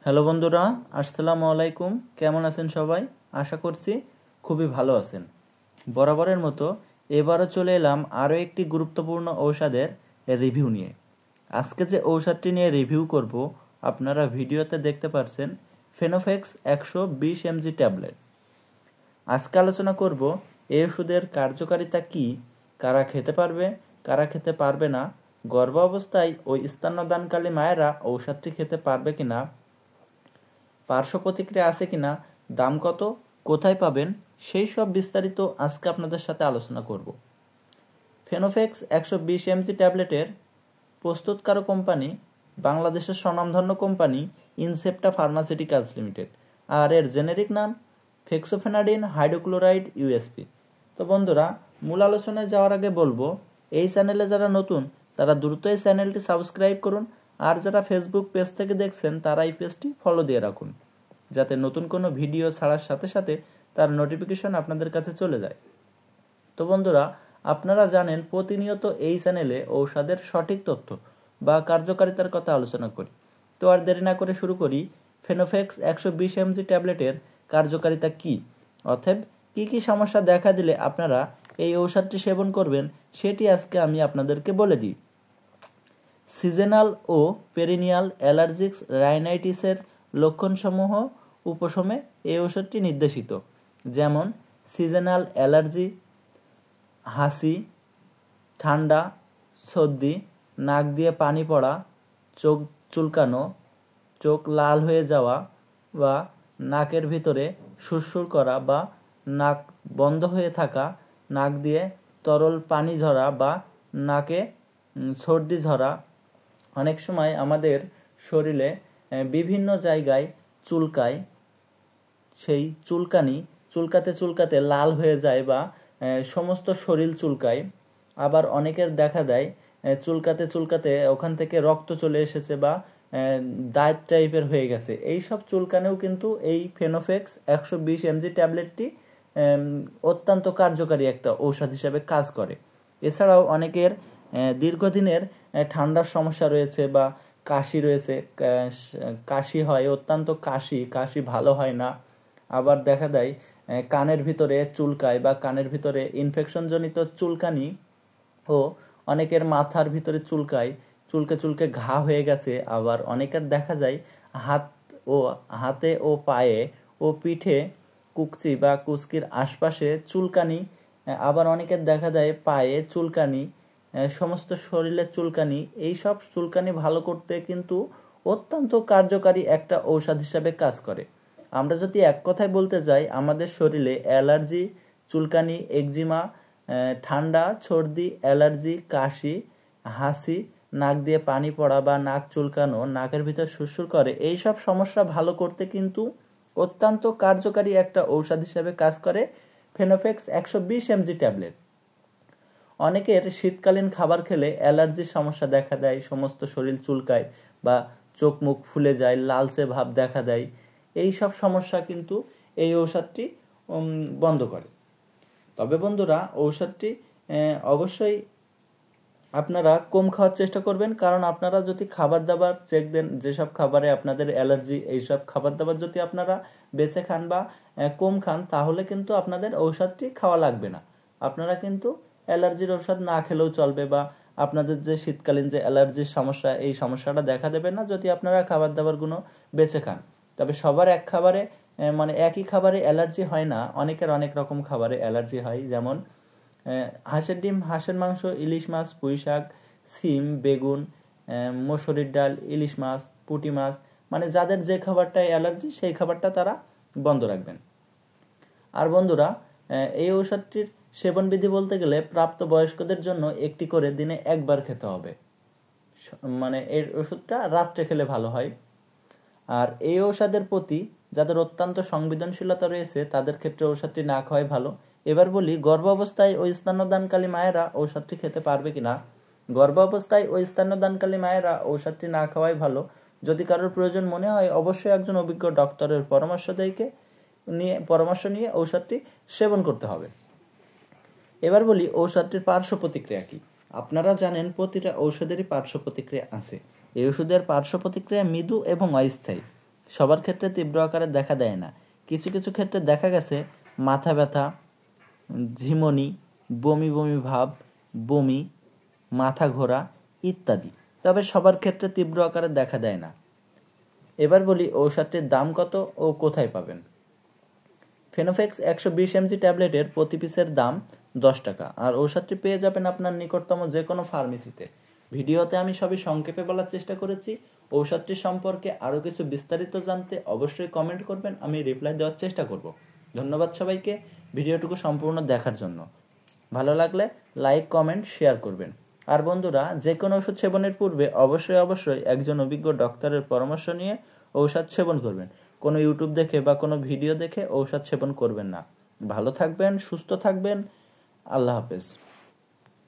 Hello বন্ধুরা, আসসালামু আলাইকুম। কেমন আছেন সবাই? আশা করছি খুবই ভালো আছেন। বরাবরের মতো এবারও চলে এলাম আরও একটি গুরুত্বপূর্ণ ঔষধের রিভিউ নিয়ে। আজকে যে ঔষধটি নিয়ে রিভিউ করব, আপনারা ভিডিওতে দেখতে পাচ্ছেন ফেনোফেক্স 120 mg ট্যাবলেট। আজকে আলোচনা করব এই ওষুধের কার্যকারিতা কী, কারা খেতে পারবে, কারা খেতে পারবে না, গর্ভ অবস্থায় ও স্তন্যদানকালী মায়েরা ঔষধটি খেতে পারবে কিনা, পার্শ্ব প্রতিক্রিয়া আছে কিনা, দাম কত, কোথায় পাবেন, সেই সব বিস্তারিত আজকে আপনাদের সাথে আলোচনা করব। ফেনোফেক্স 120 mg ট্যাবলেটের প্রস্তুতকারক কোম্পানি বাংলাদেশের স্বনামধন্য কোম্পানি ইনসেপ্টা ফার্মাসিউটিক্যালস লিমিটেড, আর এর জেনেরিক নাম ফেক্সোফেনাডিন হাইড্রোক্লোরাইড ইউএসপি। তো বন্ধুরা, মূল আলোচনায় যাওয়ার আগে বলবো, এই চ্যানেলে যারা নতুন তারা দ্রুত এই চ্যানেলটি সাবস্ক্রাইব করুন, আর যারা ফেসবুক পেজ থেকে দেখছেন তারা এই পেজটি ফলো দিয়ে রাখুন, যাতে নতুন কোনো ভিডিও ছাড়ার সাথে সাথে তার নোটিফিকেশন আপনাদের কাছে চলে যায়। তো বন্ধুরা, আপনারা জানেন প্রতিনিয়ত এই চ্যানেলে ঔষধের সঠিক তথ্য বা কার্যকারিতার কথা আলোচনা করি। তো আর দেরি না করে শুরু করি। ফেনোফেক্স 120 mg ট্যাবলেটের কার্যকারিতা কী, অর্থাৎ কী কী সমস্যা দেখা দিলে আপনারা এই ঔষধটি সেবন করবেন, সেটি আজকে আমি আপনাদেরকে বলে দিই। সিজনাল ও পেরিনিয়াল অ্যালার্জিক্স রাইনাইটিসের লক্ষণসমূহ উপশমে এই ওষুধটি নির্দেশিত, যেমন সিজনাল অ্যালার্জি, হাসি, ঠান্ডা, সর্দি, নাক দিয়ে পানি পড়া, চোখ চুলকানো, চোখ লাল হয়ে যাওয়া বা নাকের ভিতরে সুরসুর করা বা নাক বন্ধ হয়ে থাকা, নাক দিয়ে তরল পানি ঝরা বা নাকে সর্দি ঝরা। অনেক সময় আমাদের শরীরে বিভিন্ন জায়গায় চুলকায়, সেই চুলকাতে চুলকাতে লাল হয়ে যায় বা সমস্ত শরীর চুলকায়। আবার অনেকের দেখা দেয় চুলকাতে চুলকাতে ওখান থেকে রক্ত চলে এসেছে বা দাঁত টাইপের হয়ে গেছে। এই সব চুলকানেও কিন্তু এই ফেনোফেক্স 120 mg ট্যাবলেটটি অত্যন্ত কার্যকারী একটা ঔষধ হিসেবে কাজ করে। এছাড়াও অনেকের দীর্ঘদিনের ঠান্ডার সমস্যা রয়েছে বা কাশি রয়েছে, কাশি হয়, অত্যন্ত কাশি ভালো হয় না। আবার দেখা দেয় কানের ভিতরে চুলকায় বা কানের ভিতরে ইনফেকশনজনিত চুলকানি, ও অনেকের মাথার ভিতরে চুলকে ঘা হয়ে গেছে। আবার অনেকের দেখা যায় হাতে ও পায়ে ও পিঠে কুকচি বা কুচকির আশপাশে চুলকানি। আবার অনেকের দেখা যায় পায়ে চুলকানি, সমস্ত শরীরে চুলকানি। এই সব চুলকানি ভালো করতে কিন্তু অত্যন্ত কার্যকারী একটা ঔষধ হিসাবে কাজ করে। আমরা যদি এক কথায় বলতে যাই, আমাদের শরীরে অ্যালার্জি, চুলকানি, একজিমা, ঠান্ডা, সর্দি, অ্যালার্জি, কাশি, হাসি, নাক দিয়ে পানি পড়া বা নাক চুলকানো, নাকের ভিতর সুরসুর করে, এই সব সমস্যা ভালো করতে কিন্তু অত্যন্ত কার্যকারী একটা ঔষধ হিসেবে কাজ করে ফেনোফেক্স 120 mg ট্যাবলেট। অনেকের শীতকালীন খাবার খেলে অ্যালার্জির সমস্যা দেখা দেয়, সমস্ত শরীর চুলকায় বা চোখ মুখ ফুলে যায়, লালচে ভাব দেখা দেয়। এই সব সমস্যা কিন্তু এই ঔষধটি বন্ধ করে। তবে বন্ধুরা, ঔষধটি অবশ্যই আপনারা কম খাওয়ার চেষ্টা করবেন, কারণ আপনারা যদি খাবার দাবার চেক দেন, যেসব খাবারে আপনাদের অ্যালার্জি, এইসব খাবার দাবার যদি আপনারা বেছে খান বা কম খান, তাহলে কিন্তু আপনাদের ঔষধটি খাওয়া লাগবে না। আপনারা কিন্তু অ্যালার্জির ঔষধ না খেলেও চলবে, বা আপনাদের যে শীতকালীন যে অ্যালার্জির সমস্যা, এই সমস্যাটা দেখা দেবে না যদি আপনারা খাবার দাবারগুলো বেছে খান। তবে সবার একই খাবারে অ্যালার্জি হয় না, অনেকের অনেক রকম খাবারে অ্যালার্জি হয়। যেমন হাঁসের ডিম, হাঁসের মাংস, ইলিশ মাছ, পুঁই শাক, সিম, বেগুন, মসুরির ডাল, ইলিশ মাছ, পুঁটি মাছ, যাদের যে খাবারটায় অ্যালার্জি সেই খাবারটা তারা বন্ধ রাখবেন। আর বন্ধুরা, এই ঔষধটির সেবনবিধি বলতে গেলে প্রাপ্ত বয়স্কদের জন্য একটি করে দিনে একবার খেতে হবে। এই ওষুধটা রাত্রে খেলে ভালো হয়। আর এই ঔষধের প্রতি যাদের অত্যন্ত সংবেদনশীলতা রয়েছে তাদের ক্ষেত্রে ঔষধটি না খাওয়াই ভালো। এবার বলি, গর্ভাবস্থায় ও স্তন্যদানকালী মায়েরা ঔষধটি খেতে পারবে কিনা। গর্ভাবস্থায় ও স্তন্যদানকালী মায়েরা ঔষধটি না খাওয়াই ভালো। যদি কারোর প্রয়োজন মনে হয়, অবশ্যই একজন অভিজ্ঞ ডক্টরের পরামর্শ নিয়ে ঔষধটি সেবন করতে হবে। এবার বলি, ঔষধটির পার্শ্ব প্রতিক্রিয়া কী। আপনারা জানেন প্রতিটা ঔষধেরই পার্শ্ব প্রতিক্রিয়া আছে। এই ওষুধের পার্শ্ব প্রতিক্রিয়া মৃদু এবং অস্থায়ী। সবার ক্ষেত্রে তীব্র আকারে দেখা দেয় না। কিছু কিছু ক্ষেত্রে দেখা গেছে মাথা ব্যথা, ঝিমুনি, বমি বমি ভাব, বমি, মাথা ঘোরা ইত্যাদি। তবে সবার ক্ষেত্রে তীব্র আকারে দেখা দেয় না। এবার বলি ঔষধটির দাম কত ও কোথায় পাবেন। ফেনোফেক্স 120 mg ট্যাবলেটের প্রতি পিসের দাম 10 টাকা, আর ঔষধটি পেয়ে যাবেন আপনার নিকটতম যে কোনো ফার্মেসিতে। ভিডিওতে আমি সবই সংক্ষেপে বলার চেষ্টা করেছি। ঔষধটি সম্পর্কে আরও কিছু বিস্তারিত জানতে অবশ্যই কমেন্ট করবেন, আমি রিপ্লাই দেওয়ার চেষ্টা করব। ধন্যবাদ সবাইকে ভিডিওটুকু সম্পূর্ণ দেখার জন্য। ভালো লাগলে লাইক, কমেন্ট, শেয়ার করবেন। আর বন্ধুরা, যে কোনো ওষুধ সেবনের পূর্বে অবশ্যই একজন অভিজ্ঞ ডক্টরের পরামর্শ নিয়ে ঔষধ সেবন করবেন। কোনো ইউটিউব দেখে বা কোনো ভিডিও দেখে ঔষধ সেবন করবেন না। ভালো থাকবেন, সুস্থ থাকবেন। আল্লাহ হাফেজ।